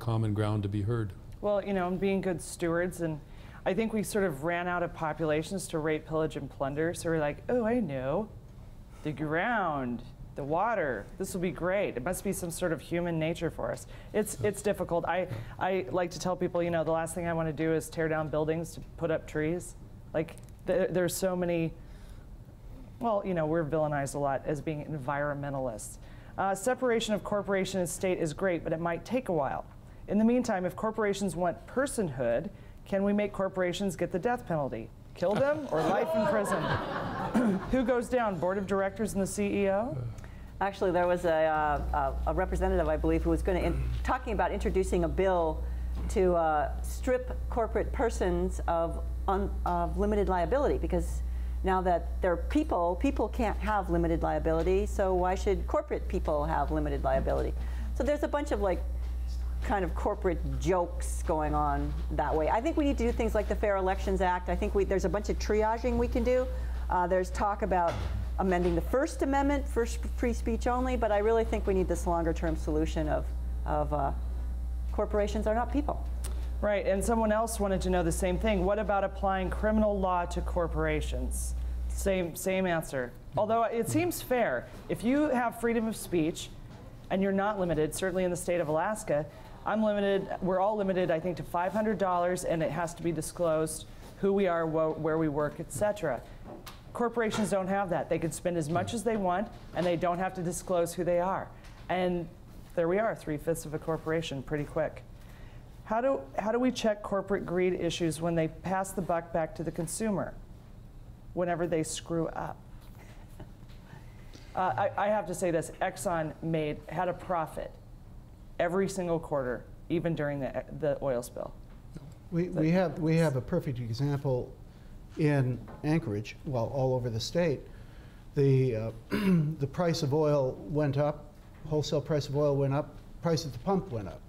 common ground to be heard. Well, you know, and being good stewards, and I think we sort of ran out of populations to rape, pillage, and plunder. So we're like, oh, I know, the ground, the water, this will be great. It must be some sort of human nature for us. It's difficult. I like to tell people, you know, the last thing I want to do is tear down buildings to put up trees. Like, there's so many, well, you know, we're villainized a lot as being environmentalists. Separation of corporation and state is great, but it might take a while. In the meantime, if corporations want personhood, can we make corporations get the death penalty? Kill them or life in prison? Who goes down, board of directors and the CEO? Actually, there was a representative, I believe, who was going to talking about introducing a bill to strip corporate persons of limited liability, because now that they're people can't have limited liability, so why should corporate people have limited liability? So there's a bunch of like kind of corporate jokes going on that way. I think we need to do things like the Fair Elections Act. I think there's a bunch of triaging we can do. There's talk about amending the First Amendment for free speech only, but I really think we need this longer term solution of corporations are not people. Right, and someone else wanted to know the same thing. What about applying criminal law to corporations? Same answer. Although it seems fair. If you have freedom of speech and you're not limited, certainly in the state of Alaska, I'm limited, we're all limited, I think, to $500, and it has to be disclosed who we are, where we work, etc. Corporations don't have that. They can spend as much as they want, and they don't have to disclose who they are. And there we are, 3/5 of a corporation, pretty quick. How do we check corporate greed issues when they pass the buck back to the consumer whenever they screw up? I have to say this, Exxon had a profit every single quarter, even during the oil spill. We have a perfect example in Anchorage, well, all over the state. The the price of oil went up, wholesale price of oil went up, price at the pump went up.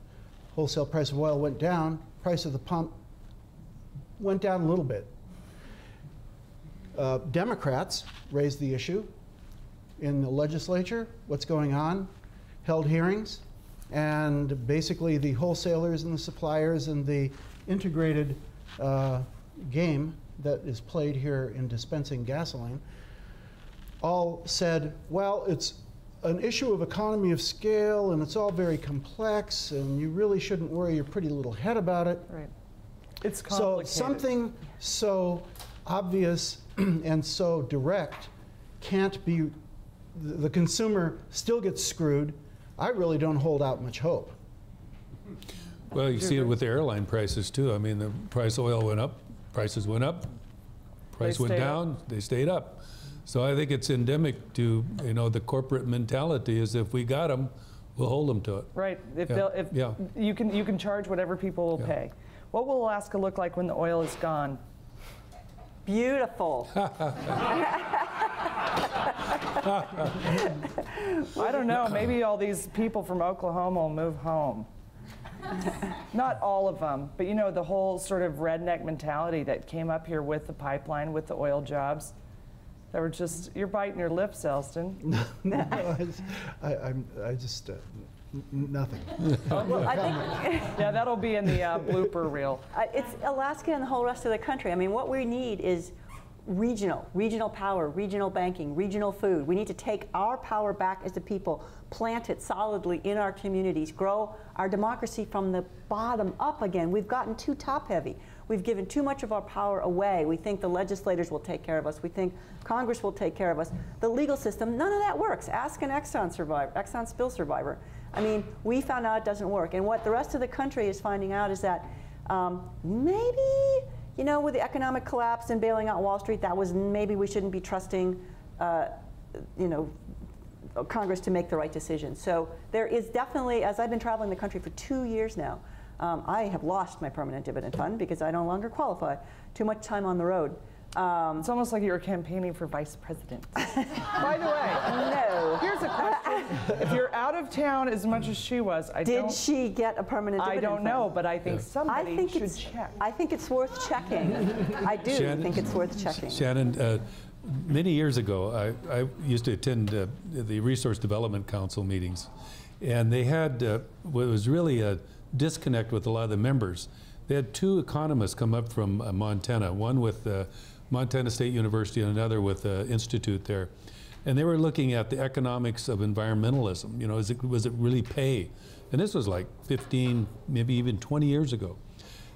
Wholesale price of oil went down, price of the pump went down a little bit. Democrats raised the issue in the legislature, what's going on, held hearings, and basically the wholesalers and the suppliers and the integrated game that is played here in dispensing gasoline all said, well, it's an issue of economy of scale, and it's all very complex, and you really shouldn't worry your pretty little head about it. Right. It's complicated. So something so obvious and so direct can't be, the consumer still gets screwed. I really don't hold out much hope. Well, you see it with the airline prices too. I mean, the price of oil went up, prices went up, price went down, they stayed up. So I think it's endemic to, you know, the corporate mentality is if we got them, we'll hold them to it. Right. You can charge whatever people will pay. What will Alaska look like when the oil is gone? Beautiful. I don't know. Maybe all these people from Oklahoma will move home. Not all of them, but you know, the whole sort of redneck mentality that came up here with the pipeline, with the oil jobs. They were just, you're biting your lips, Elstun. No, I just, nothing. Well, I think yeah, that'll be in the blooper reel. It's Alaska and the whole rest of the country. I mean, what we need is regional power, regional banking, regional food. We need to take our power back as a people, plant it solidly in our communities, grow our democracy from the bottom up again. We've gotten too top-heavy. We've given too much of our power away. We think the legislators will take care of us. We think Congress will take care of us. The legal system, none of that works. Ask an Exxon spill survivor. I mean, we found out it doesn't work. And what the rest of the country is finding out is that maybe, you know, with the economic collapse and bailing out Wall Street, that was maybe we shouldn't be trusting, you know, Congress to make the right decision. So there is definitely, as I've been traveling the country for 2 years now, I have lost my permanent dividend fund because I no longer qualify. Too much time on the road. It's almost like you were campaigning for vice president. By the way, no. Here's a question. If you're out of town as much as she was, Did she get a permanent dividend fund? I don't know, fund? but I think somebody should check. I think it's worth checking. I do think it's worth checking. Shannyn, many years ago, I used to attend the Resource Development Council meetings, and they had what was really a disconnect with a lot of the members. They had 2 economists come up from Montana, one with Montana State University and another with the institute there. And they were looking at the economics of environmentalism. You know, was it really pay? And this was like 15, maybe even 20 years ago.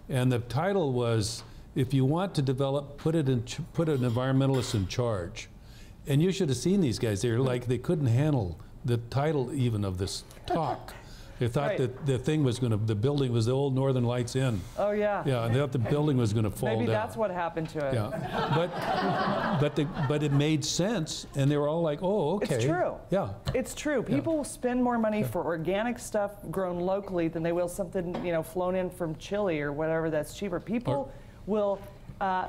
And the title was, if you want to develop, put an environmentalist in charge. And you should have seen these guys. They were like, they couldn't handle the title even of this talk. They thought that the thing was going to, the building was the old Northern Lights Inn. Oh, yeah. Yeah, and they thought the building was going to fall down. Maybe that's what happened to it. Yeah. But it made sense, and they were all like, oh, okay. It's true. Yeah. It's true. People will spend more money for organic stuff grown locally than they will something, you know, flown in from Chile or whatever that's cheaper. People will, I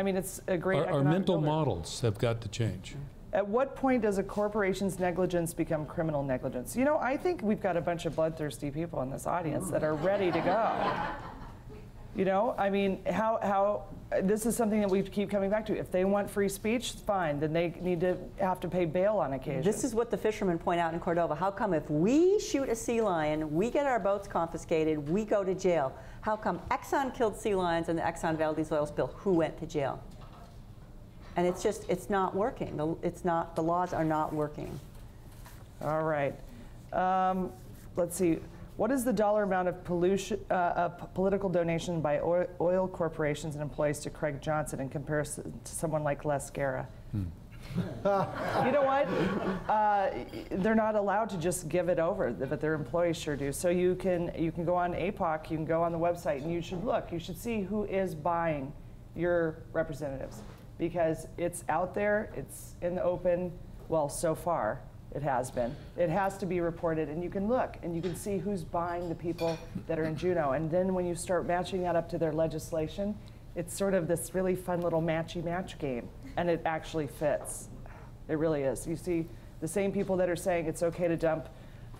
mean, it's a great Our economic mental builder. models have got to change. At what point does a corporation's negligence become criminal negligence? You know, I think we've got a bunch of bloodthirsty people in this audience that are ready to go. You know, I mean, this is something that we keep coming back to. If they want free speech, fine, then they need to have to pay bail on occasion. This is what the fishermen point out in Cordova. How come if we shoot a sea lion, we get our boats confiscated, we go to jail? How come Exxon killed sea lions in the Exxon Valdez oil spill? Who went to jail? And it's just, it's not working. The laws are not working. All right. Let's see. What is the dollar amount of political donation by oil corporations and employees to Craig Johnson in comparison to someone like Les Guerra? You know what? They're not allowed to just give it over, but their employees sure do. So you can go on APOC, you can go on the website, and you should look. You should see who is buying your representatives, because it's out there, it's in the open. Well, so far it has been. It has to be reported, and you can look and you can see who's buying the people that are in Juneau. And then when you start matching that up to their legislation, it's sort of this really fun little matchy-match game, and it actually fits. It really is. You see the same people that are saying it's okay to dump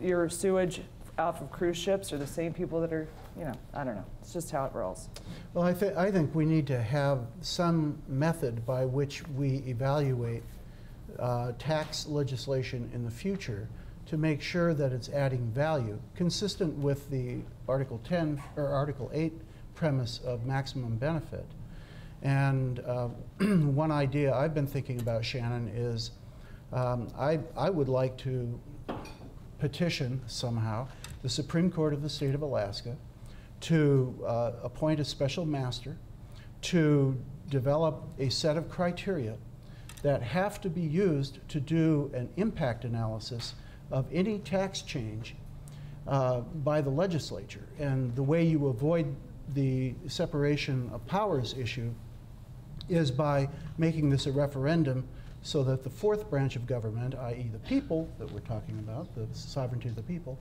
your sewage off of cruise ships are the same people that are, you know, I don't know. It's just how it rolls. Well, I think we need to have some method by which we evaluate tax legislation in the future to make sure that it's adding value, consistent with the Article 10 or Article 8 premise of maximum benefit. And one idea I've been thinking about, Shannyn, is I would like to petition somehow the Supreme Court of the state of Alaska to appoint a special master to develop a set of criteria that have to be used to do an impact analysis of any tax change by the legislature. And the way you avoid the separation of powers issue is by making this a referendum so that the fourth branch of government, i.e. the people that we're talking about, the sovereignty of the people,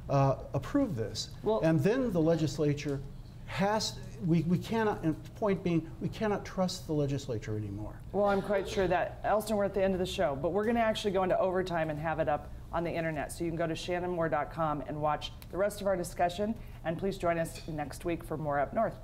approve this. Well, and then the legislature has, we cannot, and the point being, we cannot trust the legislature anymore. Well, I'm quite sure that, Elstun, we're at the end of the show, but we're going to actually go into overtime and have it up on the internet. So you can go to shannonmoore.com and watch the rest of our discussion, and please join us next week for more Up North.